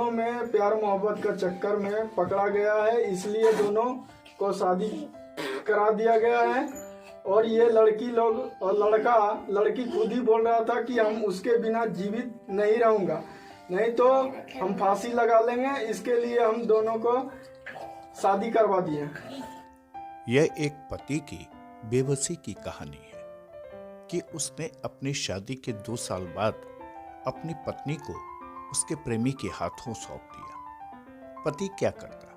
दोनों में प्यार मोहब्बत का चक्कर में पकड़ा गया है, इसलिए दोनों को शादी करा दिया गया है। और ये लड़की लोग और लड़की खुद ही बोल रहा था कि हम उसके बिना जीवित नहीं रहूँगा, नहीं तो हम फांसी लगा लेंगे, इसके लिए हम दोनों को शादी करवा दिए। यह एक पति की बेबसी की कहानी है कि उसने अपनी शादी के 2 साल बाद अपनी पत्नी को उसके प्रेमी के हाथों सौंप दिया। पति क्या करता?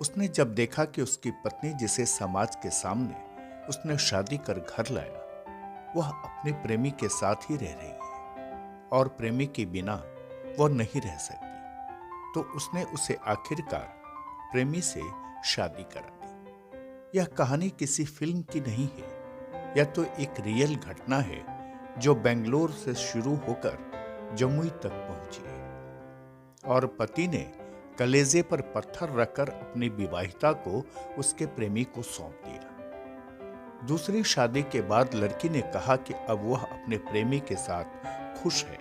उसने जब देखा कि उसकी पत्नी, जिसे समाज के सामने उसने शादी कर घर लाया, वह अपने प्रेमी के साथ ही रह रही है और प्रेमी के बिना वह नहीं रह सकती, तो उसने उसे आखिरकार प्रेमी से शादी करा दी। यह कहानी किसी फिल्म की नहीं है, यह तो एक रियल घटना है जो बेंगलोर से शुरू होकर जमुई तक पहुंची है। और पति ने कलेजे पर पत्थर रखकर अपनी विवाहिता को उसके प्रेमी को सौंप दिया। दूसरी शादी के बाद लड़की ने कहा कि अब वह अपने प्रेमी के साथ खुश है,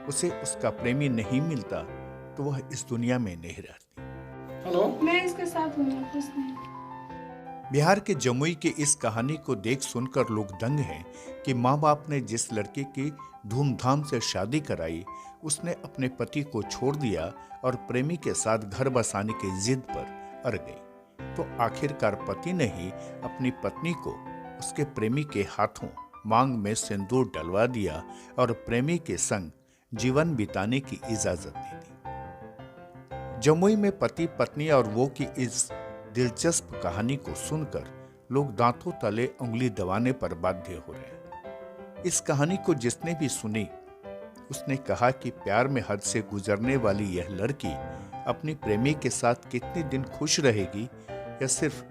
उसे उसका प्रेमी नहीं मिलता तो वह इस दुनिया में नहीं रहती। हेलो, मैं इसके साथ हूँ, खुश नहीं। बिहार के जमुई की इस कहानी को देख सुनकर लोग दंग हैं कि माँ बाप ने जिस लड़की की धूमधाम से शादी कराई, उसने अपने पति को छोड़ दिया और प्रेमी के साथ घर बसाने की जिद पर अड़ गई। तो आखिरकार पति ने ही अपनी पत्नी को उसके प्रेमी के हाथों मांग में सिंदूर डलवा दिया और प्रेमी के संग जीवन बिताने की इजाजत दे दी। जमुई में पति पत्नी और वो की इस दिलचस्प कहानी को सुनकर लोग दांतों तले उंगली दबाने पर बाध्य हो रहे हैं। इस कहानी को जिसने भी सुनी, उसने कहा कि प्यार में हद से गुजरने वाली यह लड़की अपनी प्रेमी के साथ कितने दिन खुश रहेगी, यह सिर्फ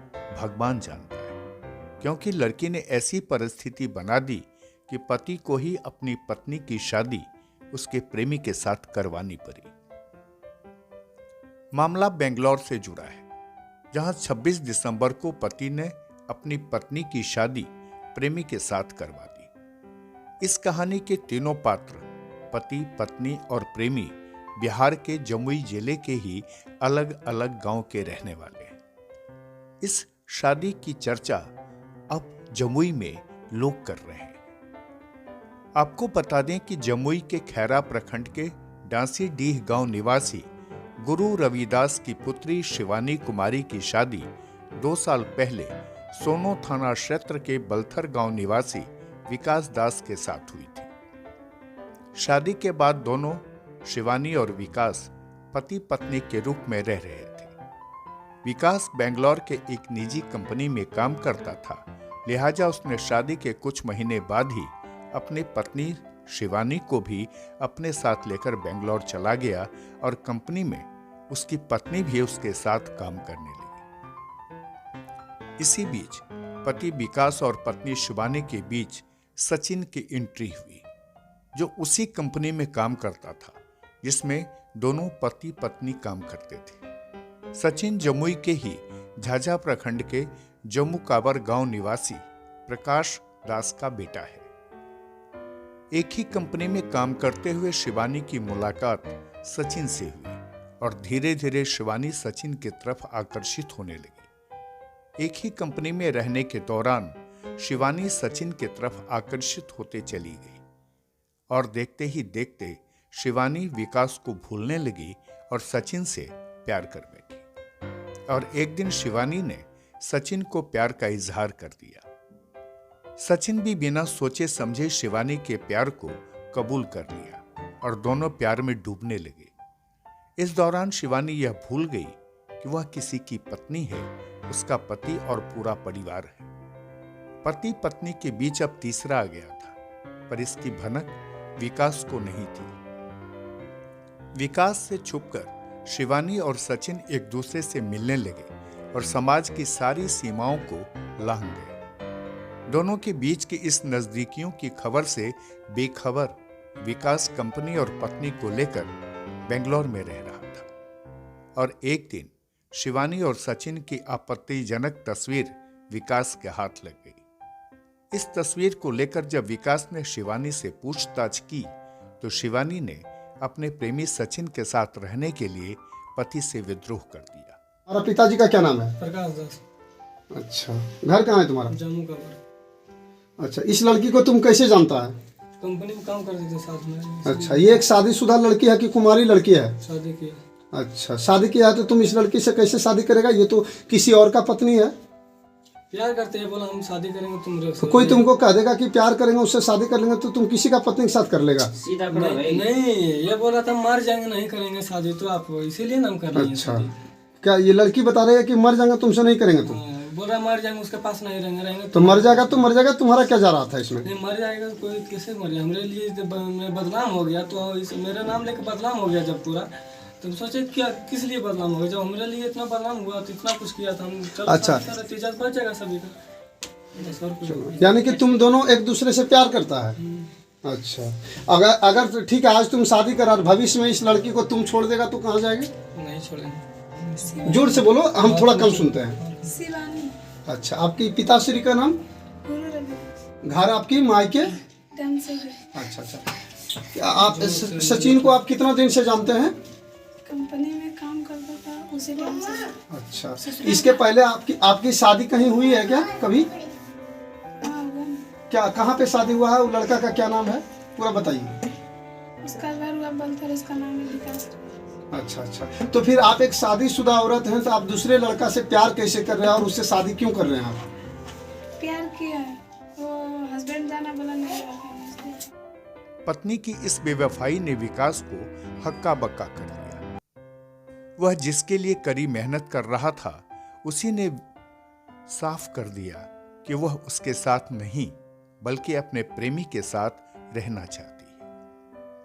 भगवान जानता है, क्योंकि लड़की ने ऐसी परिस्थिति बना दी कि पति को ही अपनी पत्नी की शादी उसके प्रेमी के साथ करवानी पड़ी। मामला बेंगलोर से जुड़ा है, जहां 26 दिसंबर को पति ने अपनी पत्नी की शादी प्रेमी के साथ करवा दी। इस कहानी के तीनों पात्र, पति, पत्नी और प्रेमी, बिहार के जमुई जिले के ही अलग अलग गांव के रहने वाले हैं। इस शादी की चर्चा अब जमुई में लोग कर रहे हैं। आपको बता दें कि जमुई के खैरा प्रखंड के डांसी डीह गांव निवासी गुरु रविदास की पुत्री शिवानी कुमारी की शादी 2 साल पहले सोनो थाना क्षेत्र के बलथर गांव निवासी विकास दास के साथ हुई थी। शादी के बाद दोनों, शिवानी और विकास, पति पत्नी के रूप में रह रहे थे। विकास बेंगलोर के एक निजी कंपनी में काम करता था, लिहाजा उसने शादी के कुछ महीने बाद ही अपनी पत्नी शिवानी को भी अपने साथ लेकर बेंगलोर चला गया और कंपनी में उसकी पत्नी भी उसके साथ काम करने लगी। इसी बीच पति विकास और पत्नी शिवानी के बीच सचिन की एंट्री हुई, जो उसी कंपनी में काम करता था जिसमें दोनों पति पत्नी काम करते थे। सचिन जमुई के ही झाझा प्रखंड के जम्मू काबर गांव निवासी प्रकाश दास का बेटा है। एक ही कंपनी में काम करते हुए शिवानी की मुलाकात सचिन से हुई और धीरे धीरे शिवानी सचिन की तरफ आकर्षित होने लगी। एक ही कंपनी में रहने के दौरान शिवानी सचिन की तरफ आकर्षित होते चली गई और देखते ही देखते शिवानी विकास को भूलने लगी और सचिन से प्यार कर बैठी। और एक दिन शिवानी ने सचिन को प्यार का इजहार कर दिया। सचिन भी बिना सोचे समझे शिवानी के प्यार को कबूल कर लिया और दोनों प्यार में डूबने लगे। इस दौरान शिवानी यह भूल गई कि वह किसी की पत्नी है, उसका पति और पूरा परिवार है। पति पत्नी के बीच अब तीसरा आ गया था, पर इसकी भनक विकास को नहीं थी। विकास से छुपकर शिवानी और सचिन एक दूसरे से मिलने लगे और समाज की सारी सीमाओं को लांघ गए। दोनों के बीच की इस नजदीकियों की खबर से बेखबर विकास कंपनी और पत्नी को लेकर बेंगलोर में रह रहा था और एक दिन शिवानी और सचिन की आपत्तिजनक तस्वीर विकास के हाथ लग गई। इस तस्वीर को लेकर जब विकास ने शिवानी से पूछताछ की तो शिवानी ने अपने प्रेमी सचिन के साथ रहने के लिए पति से विद्रोह कर दिया। हमारा पिताजी का क्या नाम है? प्रकाश दास। अच्छा, घर कहाँ है तुम्हारा? जम्मू का। अच्छा, इस लड़की को तुम कैसे जानता है? कंपनी में काम करते थे साथ में। अच्छा, ये एक शादीशुदा लड़की है कि कुमारी लड़की है? शादी किया। अच्छा, शादी किया है तो तुम इस लड़की से कैसे शादी करेगा? ये तो किसी और का पत्नी है। प्यार करते हैं, बोला हम शादी करेंगे तुम तो कोई तुमको कह देगा कि प्यार करेंगे उससे शादी कर लेंगे तो तुम किसी का पत्नी के साथ कर लेगा? नहीं, ये बोला था मर जाएंगे नहीं करेंगे शादी, तो आप इसीलिए नाम कर रहे हैं। अच्छा, क्या ये लड़की बता रही है कि मर जाएंगे तुमसे नहीं करेंगे तुम? बोल रहा मर जाएंगे, उसके पास नहीं रहेंगे तो मर जाएगा तो मर जाएगा, तुम्हारा क्या जा रहा था इसमें? नहीं, मर जाएगा कोई कैसे मर जाए? हमारे लिए मैं बदनाम हो गया, तो मेरा नाम लेके बदनाम हो गया जब पूरा, तो सोचे क्या किस लिए बदनाम हो गया? जब हमारे लिए इतना बदनाम हुआ तो इतना कुछ किया था हम। अच्छा, इज्जत बच जाएगा सभी का। यानी कि तुम दोनों एक दूसरे से प्यार करता है। अच्छा, अगर ठीक है, आज तुम शादी करा, भविष्य में इस लड़की को तुम छोड़ देगा तो कहाँ जाएगा? नहीं छोड़ेंगे। जोर से बोलो, हम थोड़ा कम सुनते हैं। शिवानी। अच्छा, आपकी पिताश्री का नाम? गुरु रवि। घर आपकी मायके? डैमसेगर। अच्छा अच्छा, आप सचिन को आप कितना दिन से जानते हैं? कंपनी में काम करता था उसी टाइम से। अच्छा, इसके पहले आपकी शादी कहीं हुई है क्या कभी? हाँ, हुआ। क्या, कहाँ पे शादी हुआ है? वो लड़का का क्या नाम है, पूरा बताइए। उसका घर हुआ बलथर, उसका नाम है विकास। अच्छा अच्छा, तो फिर आप एक शादीशुदा औरत हैं तो आप दूसरे लड़का से प्यार कैसे कर रहे हैं और उससे शादी क्यों कर रहे हैं आप? प्यार किया है, वो हस्बैंड जाना बोला नहीं रखा इसलिए। पत्नी की इस बेवफाई ने विकास को हक्का बक्का कर दिया। वह जिसके लिए कड़ी मेहनत कर रहा था उसी ने साफ कर दिया कि वह उसके साथ नहीं बल्कि अपने प्रेमी के साथ रहना चाहती है।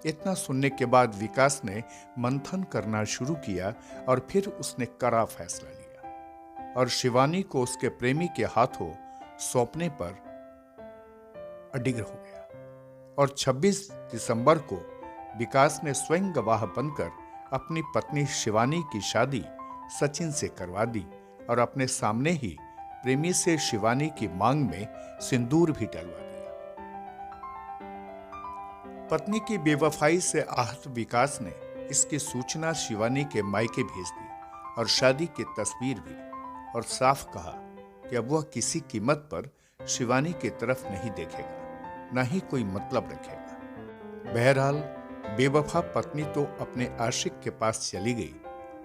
इतना सुनने के बाद विकास ने मंथन करना शुरू किया और फिर उसने कड़ा फैसला लिया और शिवानी को उसके प्रेमी के हाथों सौंपने पर अडिग हो गया। और 26 दिसंबर को विकास ने स्वयं गवाह बनकर अपनी पत्नी शिवानी की शादी सचिन से करवा दी और अपने सामने ही प्रेमी से शिवानी की मांग में सिंदूर भी डलवा दिया। पत्नी की बेवफाई से आहत विकास ने इसकी सूचना शिवानी के मायके भेज दी और शादी की तस्वीर भी, और साफ कहा कि अब वह किसी कीमत पर शिवानी की तरफ नहीं देखेगा, न ही कोई मतलब रखेगा। बहरहाल बेवफा पत्नी तो अपने आशिक के पास चली गई,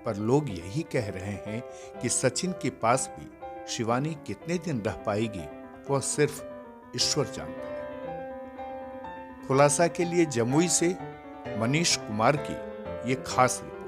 पर लोग यही कह रहे हैं कि सचिन के पास भी शिवानी कितने दिन रह पाएगी वह सिर्फ ईश्वर जानता है। खुलासा के लिए जमुई से मनीष कुमार की ये खास रिपोर्ट।